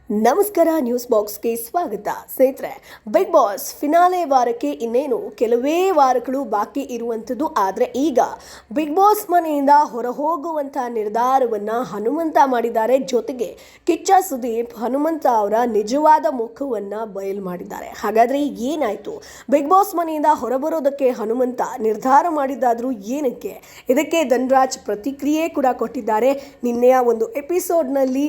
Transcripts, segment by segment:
ನಮಸ್ಕಾರ, ನ್ಯೂಸ್ ಬಾಕ್ಸ್ಗೆ ಸ್ವಾಗತ. ಸ್ನೇಹಿತರೆ, ಬಿಗ್ ಬಾಸ್ ಫಿನಾಲೆ ವಾರಕ್ಕೆ ಇನ್ನೇನು ಕೆಲವೇ ವಾರಗಳು ಬಾಕಿ ಇರುವಂಥದ್ದು. ಆದರೆ ಈಗ ಬಿಗ್ ಬಾಸ್ ಮನೆಯಿಂದ ಹೊರಹೋಗುವಂಥ ನಿರ್ಧಾರವನ್ನು ಹನುಮಂತ ಮಾಡಿದ್ದಾರೆ. ಜೊತೆಗೆ ಕಿಚ್ಚ ಸುದೀಪ್ ಹನುಮಂತ ಅವರ ನಿಜವಾದ ಮುಖವನ್ನು ಬಯಲು ಮಾಡಿದ್ದಾರೆ. ಹಾಗಾದರೆ ಏನಾಯಿತು? ಬಿಗ್ ಬಾಸ್ ಮನೆಯಿಂದ ಹೊರಬರೋದಕ್ಕೆ ಹನುಮಂತ ನಿರ್ಧಾರ ಮಾಡಿದ್ದಾದರೂ ಏನಕ್ಕೆ? ಇದಕ್ಕೆ ಧನ್ರಾಜ್ ಪ್ರತಿಕ್ರಿಯೆ ಕೂಡ ಕೊಟ್ಟಿದ್ದಾರೆ. ನಿನ್ನೆಯ ಒಂದು ಎಪಿಸೋಡ್ನಲ್ಲಿ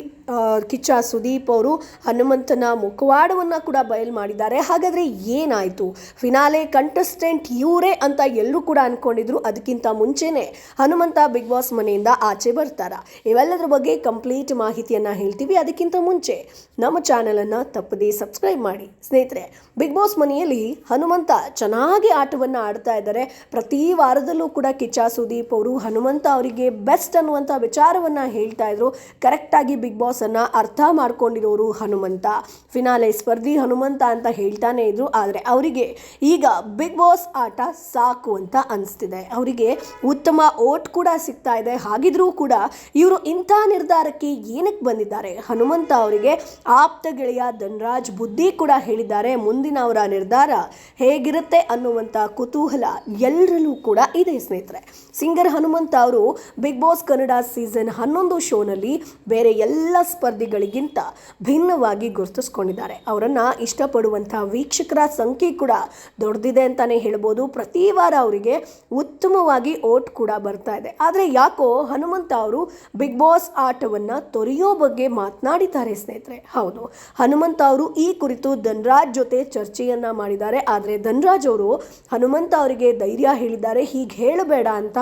ಕಿಚ್ಚ ಸುದೀಪ್ ಅವರು ಹನುಮಂತನ ಮುಖವಾಡವನ್ನು ಕೂಡ ಬಯಲು ಮಾಡಿದ್ದಾರೆ. ಹಾಗಾದರೆ ಏನಾಯಿತು? ಫಿನಾಲೆ ಕಂಟೆಸ್ಟೆಂಟ್ ಇವರೇ ಅಂತ ಎಲ್ಲರೂ ಕೂಡ ಅಂದ್ಕೊಂಡಿದ್ರು. ಅದಕ್ಕಿಂತ ಮುಂಚೆನೇ ಹನುಮಂತ ಬಿಗ್ ಬಾಸ್ ಮನೆಯಿಂದ ಆಚೆ ಬರ್ತಾರಾ? ಇವೆಲ್ಲದರ ಬಗ್ಗೆ ಕಂಪ್ಲೀಟ್ ಮಾಹಿತಿಯನ್ನು ಹೇಳ್ತೀವಿ. ಅದಕ್ಕಿಂತ ಮುಂಚೆ ನಮ್ಮ ಚಾನಲನ್ನು ತಪ್ಪದೇ ಸಬ್ಸ್ಕ್ರೈಬ್ ಮಾಡಿ. ಸ್ನೇಹಿತರೆ, ಬಿಗ್ ಬಾಸ್ ಮನೆಯಲ್ಲಿ ಹನುಮಂತ ಚೆನ್ನಾಗಿ ಆಟವನ್ನು ಆಡ್ತಾ ಇದ್ದಾರೆ. ಪ್ರತಿ ವಾರದಲ್ಲೂ ಕೂಡ ಕಿಚ್ಚ ಸುದೀಪ್ ಅವರು ಹನುಮಂತ ಅವರಿಗೆ ಬೆಸ್ಟ್ ಅನ್ನುವಂಥ ವಿಚಾರವನ್ನು ಹೇಳ್ತಾ ಇದ್ರು. ಕರೆಕ್ಟಾಗಿ ಬಿಗ್ ಬಾಸ್ ಅನ್ನು ಅರ್ಥ ಮಾಡ್ಕೊಂಡಿರೋರು ಹನುಮಂತ. ಫಿನಾಲೆ ಸ್ಪರ್ಧಿ ಹನುಮಂತ ಅಂತ ಹೇಳ್ತಾನೆ ಇದ್ರು. ಆದರೆ ಅವರಿಗೆ ಈಗ ಬಿಗ್ ಬಾಸ್ ಆಟ ಸಾಕು ಅಂತ ಅನಿಸ್ತಿದೆ. ಅವರಿಗೆ ಉತ್ತಮ ಓಟ್ ಕೂಡ ಸಿಗ್ತಾ ಇದೆ. ಹಾಗಿದ್ರೂ ಕೂಡ ಇವರು ಇಂಥ ನಿರ್ಧಾರಕ್ಕೆ ಏನಕ್ಕೆ ಬಂದಿದ್ದಾರೆ? ಹನುಮಂತ ಅವರಿಗೆ ಆಪ್ತ ಗೆಳೆಯ ಧನ್ರಾಜ್ ಬುದ್ಧಿ ಕೂಡ ಹೇಳಿದ್ದಾರೆ. ಮುಂದಿನ ಅವರ ನಿರ್ಧಾರ ಹೇಗಿರುತ್ತೆ ಅನ್ನುವಂಥ ಕುತೂಹಲ ಎಲ್ಲರಲ್ಲೂ ಕೂಡ ಇದೆ. ಸ್ನೇಹಿತರೆ, ಸಿಂಗರ್ ಹನುಮಂತ ಅವರು ಬಿಗ್ ಬಾಸ್ ಕನ್ನಡ ಸೀಸನ್ 11 ಶೋನಲ್ಲಿ ಬೇರೆ ಎಲ್ಲ ಸ್ಪರ್ಧಿಗಳಿಗಿಂತ ಭಿನ್ನವಾಗಿ ಗುರುತಿಸ್ಕೊಂಡಿದ್ದಾರೆ. ಅವರನ್ನು ಇಷ್ಟಪಡುವಂಥ ವೀಕ್ಷಕರ ಸಂಖ್ಯೆ ಕೂಡ ದೊಡ್ಡದಿದೆ ಅಂತಲೇ ಹೇಳ್ಬೋದು. ಪ್ರತಿ ವಾರ ಅವರಿಗೆ ಉತ್ತಮವಾಗಿ ಓಟ್ ಕೂಡ ಬರ್ತಾ ಇದೆ. ಆದರೆ ಯಾಕೋ ಹನುಮಂತ ಅವರು ಬಿಗ್ ಬಾಸ್ ಆಟವನ್ನು ತೊರೆಯೋ ಬಗ್ಗೆ ಮಾತನಾಡಿದ್ದಾರೆ. ಸ್ನೇಹಿತರೆ, ಹೌದು, ಹನುಮಂತ ಅವರು ಈ ಕುರಿತು ಧನ್ರಾಜ್ ಜೊತೆ ಚರ್ಚೆಯನ್ನು ಮಾಡಿದ್ದಾರೆ. ಆದರೆ ಧನ್ರಾಜ್ ಅವರು ಹನುಮಂತ ಅವರಿಗೆ ಧೈರ್ಯ ಹೇಳಿದ್ದಾರೆ, ಹೀಗೆ ಹೇಳಬೇಡ ಅಂತ.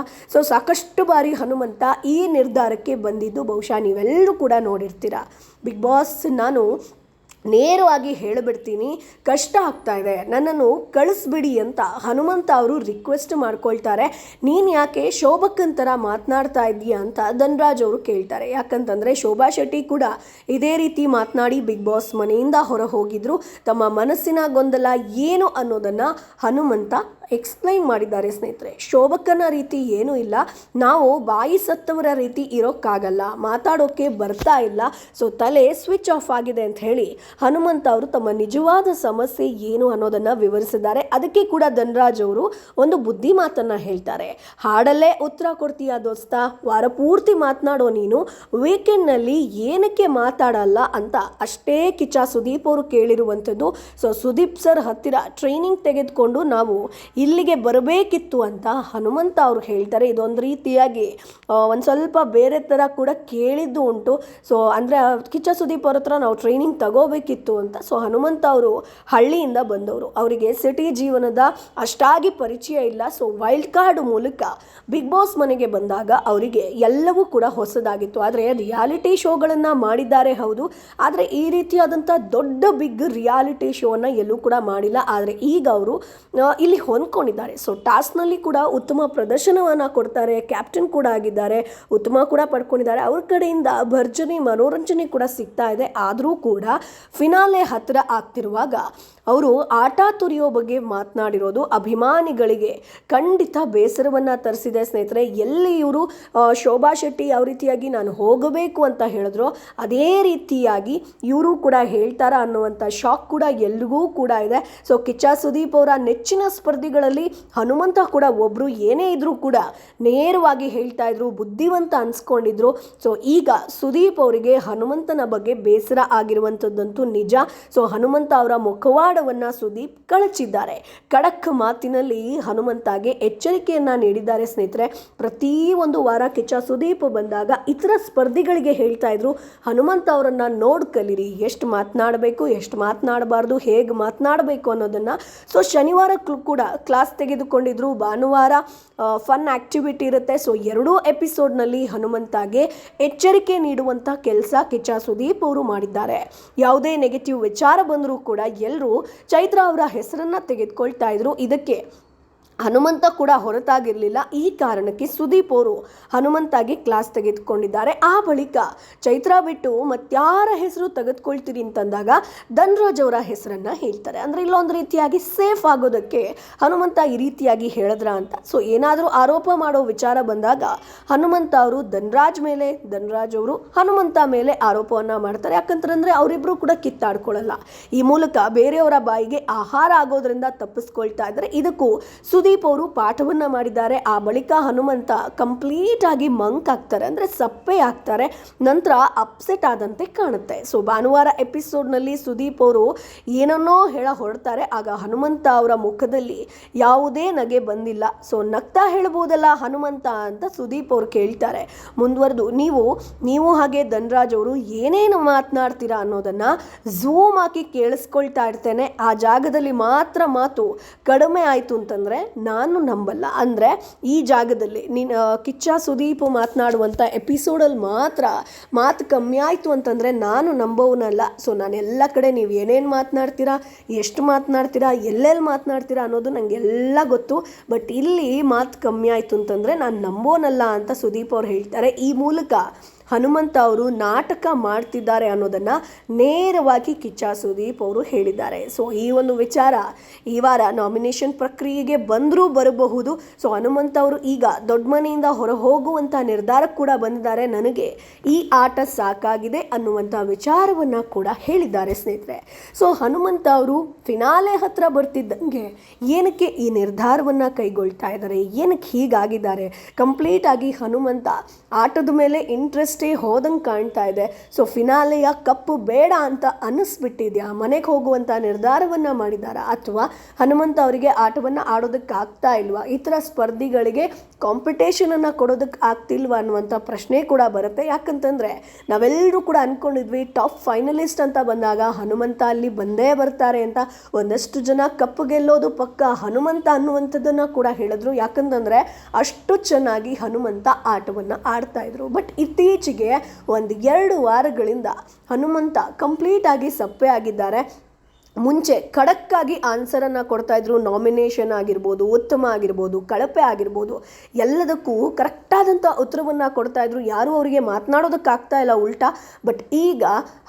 ಸಾಕಷ್ಟು ಬಾರಿ ಹನುಮಂತ ಈ ನಿರ್ಧಾರಕ್ಕೆ ಬಂದಿದ್ದು ಬಹುಶಃ ನೀವೆಲ್ಲರೂ ಕೂಡ ನೋಡಿರ್ತೀರ. ಬಿಗ್ ಬಾಸ್, ನಾನು ನೇರವಾಗಿ ಹೇಳಿಬಿಡ್ತೀನಿ, ಕಷ್ಟ ಆಗ್ತಾ ಇದೆ, ನನ್ನನ್ನು ಕಳಿಸ್ಬಿಡಿ ಅಂತ ಹನುಮಂತ ಅವರು ರಿಕ್ವೆಸ್ಟ್ ಮಾಡ್ಕೊಳ್ತಾರೆ. ನೀನು ಯಾಕೆ ಶೋಭಕ್ಕನ್ ಥರ ಮಾತನಾಡ್ತಾ ಇದ್ದೀಯಾ ಅಂತ ಧನ್ರಾಜ್ ಅವರು ಕೇಳ್ತಾರೆ. ಯಾಕಂತಂದರೆ ಶೋಭಾ ಶೆಟ್ಟಿ ಕೂಡ ಇದೇ ರೀತಿ ಮಾತನಾಡಿ ಬಿಗ್ ಬಾಸ್ ಮನೆಯಿಂದ ಹೊರ ಹೋಗಿದ್ರು. ತಮ್ಮ ಮನಸ್ಸಿನ ಗೊಂದಲ ಏನು ಅನ್ನೋದನ್ನು ಹನುಮಂತ ಎಕ್ಸ್ಪ್ಲೈನ್ ಮಾಡಿದ್ದಾರೆ. ಸ್ನೇಹಿತರೆ, ಶೋಭಕ್ಕನ ರೀತಿ ಏನೂ ಇಲ್ಲ, ನಾವು ಬಾಯಿ ಸತ್ತವರ ರೀತಿ ಇರೋಕ್ಕಾಗಲ್ಲ, ಮಾತಾಡೋಕ್ಕೆ ಬರ್ತಾ ಇಲ್ಲ, ತಲೆ ಸ್ವಿಚ್ ಆಫ್ ಆಗಿದೆ ಅಂತ ಹೇಳಿ ಹನುಮಂತ ಅವರು ತಮ್ಮ ನಿಜವಾದ ಸಮಸ್ಯೆ ಏನು ಅನ್ನೋದನ್ನು ವಿವರಿಸಿದ್ದಾರೆ. ಅದಕ್ಕೆ ಕೂಡ ಧನ್ರಾಜ್ ಅವರು ಒಂದು ಬುದ್ಧಿ ಮಾತನ್ನು ಹೇಳ್ತಾರೆ. ಹಾಡಲ್ಲೇ ಉತ್ತರ ಕೊಡ್ತೀಯಾ ದೋಸ್ತ, ವಾರ ಪೂರ್ತಿ ಮಾತನಾಡೋ ನೀನು ವೀಕೆಂಡ್ನಲ್ಲಿ ಏನಕ್ಕೆ ಮಾತಾಡಲ್ಲ ಅಂತ ಅಷ್ಟೇ ಕಿಚ್ಚ ಸುದೀಪ್ ಅವರು ಕೇಳಿರುವಂಥದ್ದು. ಸುದೀಪ್ ಸರ್ ಹತ್ತಿರ ಟ್ರೈನಿಂಗ್ ತೆಗೆದುಕೊಂಡು ನಾವು ಇಲ್ಲಿಗೆ ಬರಬೇಕಿತ್ತು ಅಂತ ಹನುಮಂತ ಅವರು ಹೇಳ್ತಾರೆ. ಇದೊಂದು ರೀತಿಯಾಗಿ ಒಂದು ಸ್ವಲ್ಪ ಬೇರೆ ಥರ ಕೂಡ ಕೇಳಿದ್ದು ಉಂಟು. ಅಂದರೆ ಕಿಚ್ಚ ಸುದೀಪ್ ಅವ್ರ ಹತ್ರ ನಾವು ಟ್ರೈನಿಂಗ್ ತಗೋಬೇಕಿತ್ತು ಅಂತ. ಹನುಮಂತ ಅವರು ಹಳ್ಳಿಯಿಂದ ಬಂದವರು, ಅವರಿಗೆ ಸಿಟಿ ಜೀವನದ ಅಷ್ಟಾಗಿ ಪರಿಚಯ ಇಲ್ಲ. ವೈಲ್ಡ್ ಕಾರ್ಡ್ ಮೂಲಕ ಬಿಗ್ ಬಾಸ್ ಮನೆಗೆ ಬಂದಾಗ ಅವರಿಗೆ ಎಲ್ಲವೂ ಕೂಡ ಹೊಸದಾಗಿತ್ತು. ಆದರೆ ರಿಯಾಲಿಟಿ ಶೋಗಳನ್ನು ಮಾಡಿದ್ದಾರೆ, ಹೌದು, ಆದರೆ ಈ ರೀತಿಯಾದಂಥ ದೊಡ್ಡ ಬಿಗ್ ರಿಯಾಲಿಟಿ ಶೋವನ್ನು ಎಲ್ಲೂ ಕೂಡ ಮಾಡಿಲ್ಲ. ಆದರೆ ಈಗ ಅವರು ಇಲ್ಲಿ ಹೊಂದ್ಕೊಂಡಿದ್ದಾರೆ. ಟಾಸ್ಕ್ನಲ್ಲಿ ಕೂಡ ಉತ್ತಮ ಪ್ರದರ್ಶನವನ್ನು ಕೊಡ್ತಾರೆ, ಕ್ಯಾಪ್ಟನ್ ಕೂಡ ಆಗಿದ್ದಾರೆ, ಉತ್ತಮ ಕೂಡ ಪಡ್ಕೊಂಡಿದ್ದಾರೆ. ಅವ್ರ ಕಡೆಯಿಂದ ಭರ್ಜರಿ ಮನೋರಂಜನೆ ಕೂಡ ಸಿಗ್ತಾ ಇದೆ. ಆದರೂ ಕೂಡ ಫಿನಾಲೆ ಹತ್ತಿರ ಆಗ್ತಿರುವಾಗ ಅವರು ಆಟ ತುರಿಯೋ ಬಗ್ಗೆ ಮಾತನಾಡಿರೋದು ಅಭಿಮಾನಿಗಳಿಗೆ ಖಂಡಿತ ಬೇಸರವನ್ನು ತರಿಸಿದೆ. ಸ್ನೇಹಿತರೆ, ಎಲ್ಲಿ ಇವರು ಶೋಭಾ ಶೆಟ್ಟಿ ಯಾವ ರೀತಿಯಾಗಿ ನಾನು ಹೋಗಬೇಕು ಅಂತ ಹೇಳಿದ್ರು, ಅದೇ ರೀತಿಯಾಗಿ ಇವರು ಕೂಡ ಹೇಳ್ತಾರ ಅನ್ನುವಂಥ ಶಾಕ್ ಕೂಡ ಎಲ್ರಿಗೂ ಕೂಡ ಇದೆ. ಕಿಚ್ಚ ಸುದೀಪ್ ಅವರ ನೆಚ್ಚಿನ ಸ್ಪರ್ಧಿಗಳಲ್ಲಿ ಹನುಮಂತ ಕೂಡ ಒಬ್ಬರು. ಏನೇ ಇದ್ರೂ ಕೂಡ ನೇರವಾಗಿ ಹೇಳ್ತಾ ಇದ್ರು, ಬುದ್ಧಿವಂತ ಅನ್ಸ್ಕೊಂಡಿದ್ರು. ಈಗ ಸುದೀಪ್ ಅವರಿಗೆ ಹನುಮಂತನ ಬಗ್ಗೆ ಬೇಸರ ಆಗಿರುವಂಥದ್ದಂತೂ ನಿಜ. ಹನುಮಂತ ಅವರ ಮುಖವಾಡವನ್ನು ಸುದೀಪ್ ಕಳಚಿದ್ದಾರೆ. ಖಡಕ್ ಮಾತಿನಲ್ಲಿ ಹನುಮಂತಗೆ ಎಚ್ಚರಿಕೆಯನ್ನ ನೀಡಿದ್ದಾರೆ. ಸ್ನೇಹಿತರೆ, ಪ್ರತಿ ಒಂದು ವಾರ ಕಿಚ್ಚ ಸುದೀಪ್ ಬಂದಾಗ ಇತರ ಸ್ಪರ್ಧಿಗಳಿಗೆ ಹೇಳ್ತಾ ಇದ್ರು, ಹನುಮಂತ ಅವರನ್ನ ನೋಡ್ ಕಲೀರಿ, ಎಷ್ಟು ಮಾತನಾಡಬೇಕು, ಎಷ್ಟು ಮಾತನಾಡಬಾರ್ದು, ಹೇಗೆ ಮಾತನಾಡಬೇಕು ಅನ್ನೋದನ್ನ. ಶನಿವಾರ ಕೂಡ ಕ್ಲಾಸ್ ತೆಗೆದುಕೊಂಡಿದ್ರು. ಭಾನುವಾರ ಫನ್ ಆಕ್ಟಿವಿಟಿ ಇರುತ್ತೆ. ಎರಡೂ ಎಪಿಸೋಡ್ನಲ್ಲಿ ಹನುಮಂತಗೆ ಎಚ್ಚರಿಕೆ ನೀಡುವಂಥ ಕೆಲಸ ಕಿಚ್ಚ ಸುದೀಪ್ ಅವರು ಮಾಡಿದ್ದಾರೆ. ಯಾವುದೇ ನೆಗೆಟಿವ್ ವಿಚಾರ ಬಂದರೂ ಕೂಡ ಎಲ್ಲರೂ ಚೈತ್ರ ಅವರ ಹೆಸರನ್ನು ತೆಗೆದುಕೊಳ್ತಾ ಇದ್ರು. ಇದಕ್ಕೆ ಹನುಮಂತ ಕೂಡ ಹೊರತಾಗಿರಲಿಲ್ಲ. ಈ ಕಾರಣಕ್ಕೆ ಸುದೀಪ್ ಅವರು ಹನುಮಂತಾಗಿ ಕ್ಲಾಸ್ ತೆಗೆದುಕೊಂಡಿದ್ದಾರೆ. ಆ ಬಳಿಕ ಚೈತ್ರ ಬಿಟ್ಟು ಮತ್ತಾರ ಹೆಸರು ತೆಗೆದುಕೊಳ್ತೀರಿ ಅಂತಂದಾಗ ಧನ್ರಾಜ್ ಅವರ ಹೆಸರನ್ನು ಹೇಳ್ತಾರೆ. ಅಂದರೆ ಇಲ್ಲೊಂದು ರೀತಿಯಾಗಿ ಸೇಫ್ ಆಗೋದಕ್ಕೆ ಹನುಮಂತ ಈ ರೀತಿಯಾಗಿ ಹೇಳಿದ್ರ ಅಂತ. ಸೊ ಏನಾದರೂ ಆರೋಪ ಮಾಡೋ ವಿಚಾರ ಬಂದಾಗ ಹನುಮಂತ ಅವರು ಧನ್ರಾಜ್ ಅವರು ಹನುಮಂತ ಮೇಲೆ ಆರೋಪವನ್ನು ಮಾಡ್ತಾರೆ. ಯಾಕಂತಂದರೆ ಅವರಿಬ್ಬರು ಕೂಡ ಕಿತ್ತಾಡ್ಕೊಳ್ಳಲ್ಲ. ಈ ಮೂಲಕ ಬೇರೆಯವರ ಬಾಯಿಗೆ ಆಹಾರ ಆಗೋದ್ರಿಂದ ತಪ್ಪಿಸ್ಕೊಳ್ತಾ ಇದ್ದಾರೆ. ಇದಕ್ಕೂ ಸುದೀಪ್ ಅವರು ಪಾಠವನ್ನ ಮಾಡಿದ್ದಾರೆ. ಆ ಬಳಿಕ ಹನುಮಂತ ಕಂಪ್ಲೀಟ್ ಆಗಿ ಮಂಕ್ ಆಗ್ತಾರೆ, ಅಂದರೆ ಸಪ್ಪೆ ಆಗ್ತಾರೆ, ನಂತರ ಅಪ್ಸೆಟ್ ಆದಂತೆ ಕಾಣುತ್ತೆ. ಸೊ ಭಾನುವಾರ ಎಪಿಸೋಡ್ನಲ್ಲಿ ಸುದೀಪ್ ಅವರು ಏನನ್ನೋ ಹೊರಡ್ತಾರೆ. ಆಗ ಹನುಮಂತ ಅವರ ಮುಖದಲ್ಲಿ ಯಾವುದೇ ನಗೆ ಬಂದಿಲ್ಲ. ಸೊ ನಗ್ತಾ ಹೇಳ್ಬೋದಲ್ಲ ಹನುಮಂತ ಅಂತ ಸುದೀಪ್ ಅವರು ಕೇಳ್ತಾರೆ. ಮುಂದುವರೆದು ನೀವು ಹಾಗೆ ಧನ್ರಾಜ್ ಅವರು ಏನೇನು ಮಾತನಾಡ್ತೀರಾ ಅನ್ನೋದನ್ನ ಝೂಮ್ ಹಾಕಿ ಕೇಳಿಸ್ಕೊಳ್ತಾ ಇರ್ತೇನೆ. ಆ ಜಾಗದಲ್ಲಿ ಮಾತ್ರ ಮಾತು ಕಡಿಮೆ ಆಯಿತು ಅಂತಂದರೆ ನಾನು ನಂಬಲ್ಲ. ಅಂದರೆ ಈ ಜಾಗದಲ್ಲಿ ಕಿಚ್ಚ ಸುದೀಪ್ ಮಾತನಾಡುವಂಥ ಎಪಿಸೋಡಲ್ಲಿ ಮಾತ್ರ ಮಾತು ಕಮ್ಮಿ ಆಯಿತು ಅಂತಂದರೆ ನಾನು ನಂಬೋನಲ್ಲ. ಸೊ ನಾನು ಎಲ್ಲ ಕಡೆ ನೀವು ಏನೇನು ಮಾತನಾಡ್ತೀರಾ, ಎಷ್ಟು ಮಾತನಾಡ್ತೀರಾ, ಎಲ್ಲೆಲ್ಲಿ ಮಾತನಾಡ್ತೀರಾ ಅನ್ನೋದು ನನಗೆಲ್ಲ ಗೊತ್ತು. ಬಟ್ ಇಲ್ಲಿ ಮಾತು ಕಮ್ಮಿ ಆಯಿತು ಅಂತಂದರೆ ನಾನು ನಂಬೋನಲ್ಲ ಅಂತ ಸುದೀಪ್ ಅವ್ರು ಹೇಳ್ತಾರೆ. ಈ ಮೂಲಕ ಹನುಮಂತ ಅವರು ನಾಟಕ ಮಾಡ್ತಿದ್ದಾರೆ ಅನ್ನೋದನ್ನು ನೇರವಾಗಿ ಕಿಚ್ಚ ಸುದೀಪ್ ಅವರು ಹೇಳಿದ್ದಾರೆ. ಸೊ ಈ ಒಂದು ವಿಚಾರ ಈ ವಾರ ನಾಮಿನೇಷನ್ ಪ್ರಕ್ರಿಯೆಗೆ ಬಂದರೂ ಬರಬಹುದು. ಸೊ ಹನುಮಂತ ಅವರು ಈಗ ದೊಡ್ಡ ಮನೆಯಿಂದ ಹೊರ ಹೋಗುವಂಥ ನಿರ್ಧಾರಕ್ಕೆ ಕೂಡ ಬಂದಿದ್ದಾರೆ. ನನಗೆ ಈ ಆಟ ಸಾಕಾಗಿದೆ ಅನ್ನುವಂಥ ವಿಚಾರವನ್ನು ಕೂಡ ಹೇಳಿದ್ದಾರೆ ಸ್ನೇಹಿತರೆ. ಸೊ ಹನುಮಂತ ಅವರು ಫಿನಾಲೆ ಹತ್ರ ಬರ್ತಿದ್ದಂಗೆ ಏನಕ್ಕೆ ಈ ನಿರ್ಧಾರವನ್ನು ಕೈಗೊಳ್ತಾ ಇದ್ದಾರೆ, ಏನಕ್ಕೆ ಹೀಗಾಗಿದ್ದಾರೆ, ಕಂಪ್ಲೀಟ್ ಆಗಿ ಹನುಮಂತ ಆಟದ ಮೇಲೆ ಇಂಟ್ರೆಸ್ಟೇ ಹೋದಂಗೆ ಕಾಣ್ತಾ ಇದೆ. ಸೊ ಫಿನಾಲೆಯ ಕಪ್ಪು ಬೇಡ ಅಂತ ಅನ್ನಿಸ್ಬಿಟ್ಟಿದ್ಯಾ, ಮನೆಗೆ ಹೋಗುವಂಥ ನಿರ್ಧಾರವನ್ನು ಮಾಡಿದಾರಾ, ಅಥವಾ ಹನುಮಂತ ಅವರಿಗೆ ಆಟವನ್ನು ಆಡೋದಕ್ಕೆ ಆಗ್ತಾ ಇಲ್ವಾ, ಈ ಥರ ಸ್ಪರ್ಧಿಗಳಿಗೆ ಕಾಂಪಿಟೇಷನನ್ನು ಕೊಡೋದಕ್ಕೆ ಆಗ್ತಿಲ್ವಾ ಅನ್ನುವಂಥ ಪ್ರಶ್ನೆ ಕೂಡ ಬರುತ್ತೆ. ಯಾಕಂತಂದರೆ ನಾವೆಲ್ಲರೂ ಕೂಡ ಅಂದ್ಕೊಂಡಿದ್ವಿ ಟಾಪ್ ಫೈನಲಿಸ್ಟ್ ಅಂತ ಬಂದಾಗ ಹನುಮಂತ ಅಲ್ಲಿ ಬಂದೇ ಬರ್ತಾರೆ ಅಂತ. ಒಂದಷ್ಟು ಜನ ಕಪ್ಪು ಗೆಲ್ಲೋದು ಪಕ್ಕ ಹನುಮಂತ ಅನ್ನುವಂಥದ್ದನ್ನು ಕೂಡ ಹೇಳಿದ್ರು. ಯಾಕಂತಂದರೆ ಅಷ್ಟು ಚೆನ್ನಾಗಿ ಹನುಮಂತ ಆಟವನ್ನು ಆಡ್ತಾ ಇದ್ರು. ಬಟ್ ಇತ್ತೀಚೆಗೆ 1-2 ವಾರಗಳಿಂದ ಹನುಮಂತ ಕಂಪ್ಲೀಟ್ ಆಗಿ ಸಪ್ಪೆ ಆಗಿದ್ದಾರೆ. ಮುಂಚೆ ಖಡಕ್ಕಾಗಿ ಆನ್ಸರನ್ನು ಕೊಡ್ತಾ ಇದ್ರು. ನಾಮಿನೇಷನ್ ಆಗಿರ್ಬೋದು, ಉತ್ತಮ ಆಗಿರ್ಬೋದು, ಕಳಪೆ ಆಗಿರ್ಬೋದು, ಎಲ್ಲದಕ್ಕೂ ಕರೆಕ್ಟಾದಂಥ ಉತ್ತರವನ್ನು ಕೊಡ್ತಾ ಇದ್ರು. ಯಾರೂ ಅವರಿಗೆ ಮಾತನಾಡೋದಕ್ಕಾಗ್ತಾ ಇಲ್ಲ ಉಲ್ಟಾ. ಬಟ್ ಈಗ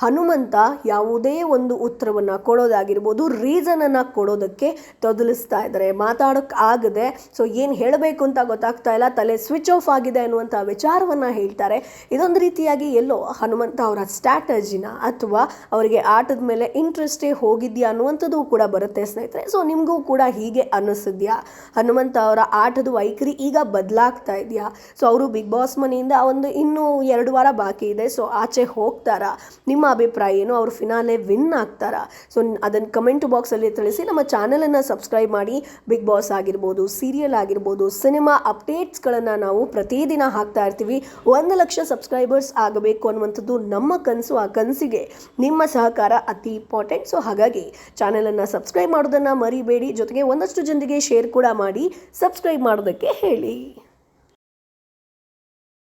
ಹನುಮಂತ ಯಾವುದೇ ಒಂದು ಉತ್ತರವನ್ನು ಕೊಡೋದಾಗಿರ್ಬೋದು, ರೀಸನನ್ನು ಕೊಡೋದಕ್ಕೆ ತೊದಲಿಸ್ತಾ ಇದ್ದಾರೆ, ಮಾತಾಡೋಕ್ಕೆ ಆಗದೆ. ಸೊ ಏನು ಹೇಳಬೇಕು ಅಂತ ಗೊತ್ತಾಗ್ತಾ ಇಲ್ಲ, ತಲೆ ಸ್ವಿಚ್ ಆಫ್ ಆಗಿದೆ ಅನ್ನುವಂಥ ವಿಚಾರವನ್ನು ಹೇಳ್ತಾರೆ. ಇದೊಂದು ರೀತಿಯಾಗಿ ಎಲ್ಲೋ ಹನುಮಂತ ಅವರ ಸ್ಟ್ರಾಟಜಿನ ಅಥವಾ ಅವರಿಗೆ ಆಟದ ಮೇಲೆ ಇಂಟ್ರೆಸ್ಟೇ ಹೋಗಿದ್ದು ಅನ್ನುವಂಥದ್ದು ಕೂಡ ಬರುತ್ತೆ ಸ್ನೇಹಿತರೆ. ಸೊ ನಿಮಗೂ ಕೂಡ ಹೀಗೆ ಅನ್ನಿಸಿದ್ಯಾ, ಹನುಮಂತ ಅವರ ಆಟದ ವೈಖರಿ ಈಗ ಬದಲಾಗ್ತಾ ಇದೆಯಾ? ಸೊ ಅವರು ಬಿಗ್ ಬಾಸ್ ಮನೆಯಿಂದ ಇನ್ನೂ 2 ವಾರ ಬಾಕಿ ಇದೆ. ಸೊ ಆಚೆ ಹೋಗ್ತಾರಾ? ನಿಮ್ಮ ಅಭಿಪ್ರಾಯ ಏನು? ಅವರು ಫಿನಾಲೆ ವಿನ್ ಆಗ್ತಾರಾ? ಸೊ ಅದನ್ನು ಕಮೆಂಟ್ ಬಾಕ್ಸಲ್ಲಿ ತಿಳಿಸಿ. ನಮ್ಮ ಚಾನಲನ್ನು ಸಬ್ಸ್ಕ್ರೈಬ್ ಮಾಡಿ. ಬಿಗ್ ಬಾಸ್ ಆಗಿರ್ಬೋದು, ಸೀರಿಯಲ್ ಆಗಿರ್ಬೋದು, ಸಿನಿಮಾ ಅಪ್ಡೇಟ್ಸ್ಗಳನ್ನು ನಾವು ಪ್ರತಿದಿನ ಹಾಕ್ತಾ ಇರ್ತೀವಿ. 1 ಲಕ್ಷ ಸಬ್ಸ್ಕ್ರೈಬರ್ಸ್ ಆಗಬೇಕು ಅನ್ನುವಂಥದ್ದು ನಮ್ಮ ಕನಸು. ಆ ಕನಸಿಗೆ ನಿಮ್ಮ ಸಹಕಾರ ಅತಿ ಇಂಪಾರ್ಟೆಂಟ್. ಸೊ ಹಾಗಾಗಿ ಚಾನೆಲನ್ನು ಸಬ್ಸ್ಕ್ರೈಬ್ ಮಾಡೋದನ್ನು ಮರಿಬೇಡಿ. ಜೊತೆಗೆ ಒಂದಷ್ಟು ಜನರಿಗೆ ಶೇರ್ ಕೂಡ ಮಾಡಿ ಸಬ್ಸ್ಕ್ರೈಬ್ ಮಾಡೋದಕ್ಕೆ ಹೇಳಿ.